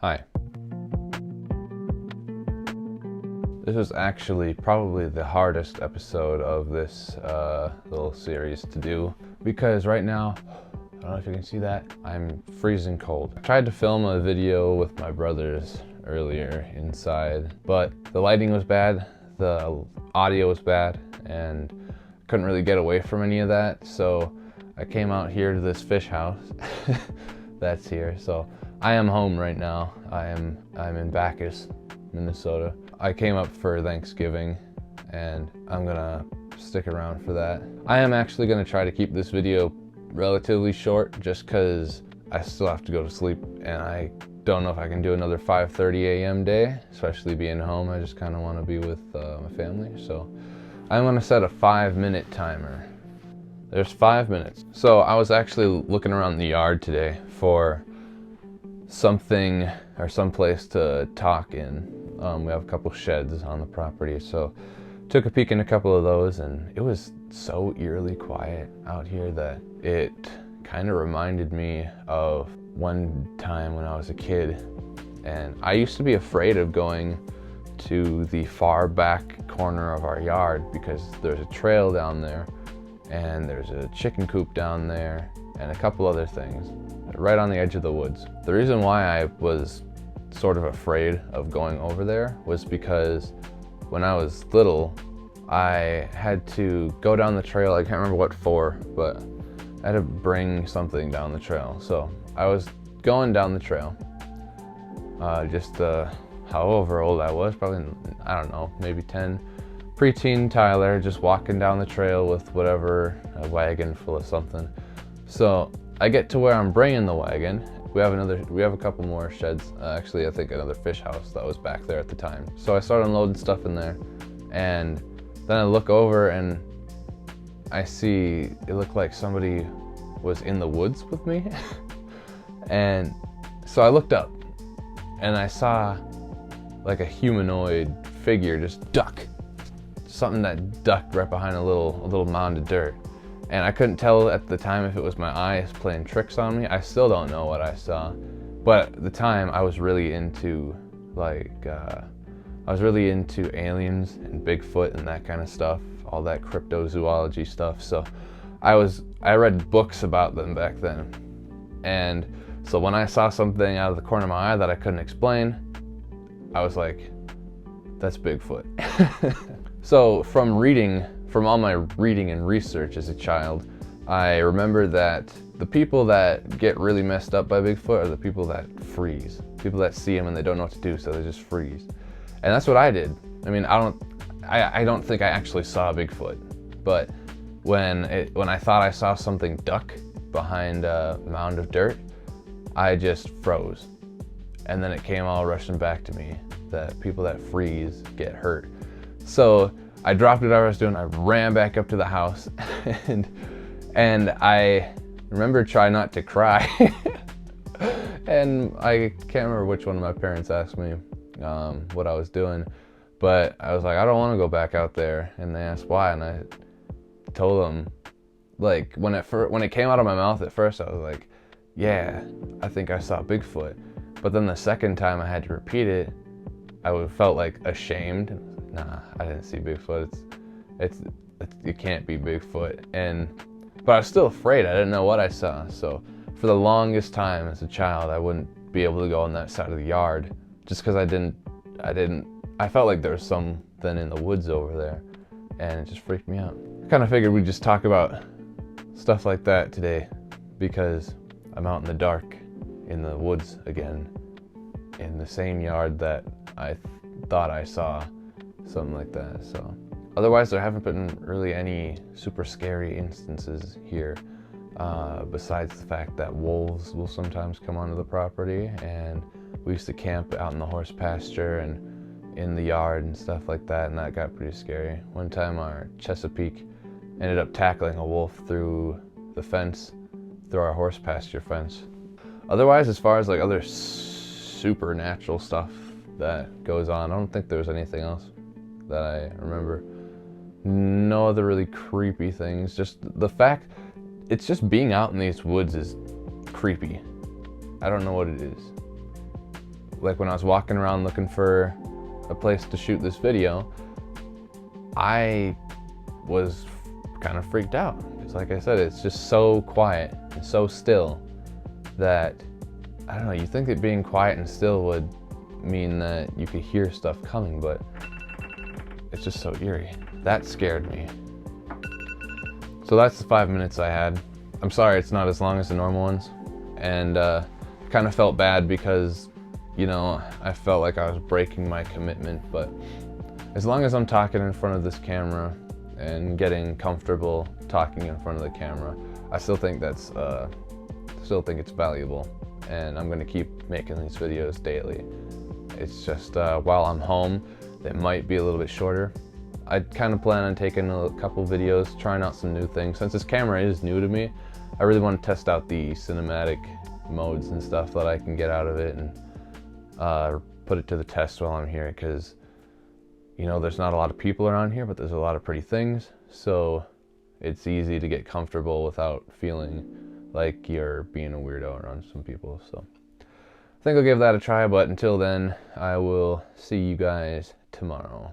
Hi. This was actually probably the hardest episode of this little series to do because right now, I don't know if you can see that, I'm freezing cold. I tried to film a video with my brothers earlier inside, but the lighting was bad, the audio was bad, and couldn't really get away from any of that, so I came out here to this fish house that's here. So I am home right now. I'm in Bacchus, Minnesota. I came up for Thanksgiving and I'm gonna stick around for that. I am actually gonna try to keep this video relatively short just cause I still have to go to sleep and I don't know if I can do another 5:30 a.m. day, especially being home. I just kind of want to be with my family. So I'm gonna set a 5-minute timer. There's 5 minutes. So I was actually looking around the yard today for something or someplace to talk in. We have a couple sheds on the property, so took a peek in a couple of those, and it was so eerily quiet out here that it kind of reminded me of one time when I was a kid. And I used to be afraid of going to the far back corner of our yard because there's a trail down there and there's a chicken coop down there and a couple other things right on the edge of the woods. The reason why I was sort of afraid of going over there was because when I was little, I had to go down the trail. I can't remember what for, but I had to bring something down the trail. So I was going down the trail, however old I was, probably, I don't know, maybe 10. Preteen Tyler, just walking down the trail with whatever, a wagon full of something. So I get to where I'm bringing the wagon. We have a couple more sheds. Actually, I think another fish house that was back there at the time. So I started unloading stuff in there, and then I look over and I see it looked like somebody was in the woods with me. And so I looked up and I saw like a humanoid figure just duck. Something that ducked right behind a little mound of dirt. And I couldn't tell at the time if it was my eyes playing tricks on me. I still don't know what I saw. But at the time I was really into aliens and Bigfoot and that kind of stuff, all that cryptozoology stuff. So I read books about them back then. And so when I saw something out of the corner of my eye that I couldn't explain, I was like, that's Bigfoot. So from all my reading and research as a child, I remember that the people that get really messed up by Bigfoot are the people that freeze. People that see him and they don't know what to do, so they just freeze. And that's what I did. I mean, I don't think I actually saw Bigfoot, but when I thought I saw something duck behind a mound of dirt, I just froze. And then it came all rushing back to me that people that freeze get hurt. So I dropped whatever I was doing, I ran back up to the house, and I remember trying not to cry. And I can't remember which one of my parents asked me what I was doing, but I was like, I don't want to go back out there. And they asked why, and I told them, like, when it came out of my mouth at first, I was like, yeah, I think I saw Bigfoot. But then the second time I had to repeat it, I felt like ashamed. Nah, I didn't see Bigfoot. It can't be Bigfoot. But I was still afraid. I didn't know what I saw. So for the longest time as a child, I wouldn't be able to go on that side of the yard just because I felt like there was something in the woods over there, and it just freaked me out. I kind of figured we'd just talk about stuff like that today because I'm out in the dark in the woods again, in the same yard that I thought I saw something like that. So otherwise, there haven't been really any super scary instances here, besides the fact that wolves will sometimes come onto the property, and we used to camp out in the horse pasture and in the yard and stuff like that, and that got pretty scary. One time our Chesapeake ended up tackling a wolf through the fence, through our horse pasture fence. Otherwise, as far as like other supernatural stuff that goes on, I don't think there was anything else that I remember. No other really creepy things. Just the fact, it's just being out in these woods is creepy. I don't know what it is. like when I was walking around looking for a place to shoot this video, I was kind of freaked out. Because like I said, it's just so quiet and so still that, I don't know, you think that being quiet and still would mean that you could hear stuff coming, but it's just so eerie. That scared me. So that's the 5 minutes I had. I'm sorry it's not as long as the normal ones, and kind of felt bad because, you know, I felt like I was breaking my commitment, but as long as I'm talking in front of this camera and getting comfortable talking in front of the camera, I still think it's valuable, and I'm gonna keep making these videos daily. It's just while I'm home, it might be a little bit shorter. I kind of plan on taking a couple videos, trying out some new things. Since this camera is new to me, I really want to test out the cinematic modes and stuff that I can get out of it, and put it to the test while I'm here, because, you know, there's not a lot of people around here, but there's a lot of pretty things, so it's easy to get comfortable without feeling like you're being a weirdo around some people. So I think I'll give that a try, but until then, I will see you guys tomorrow.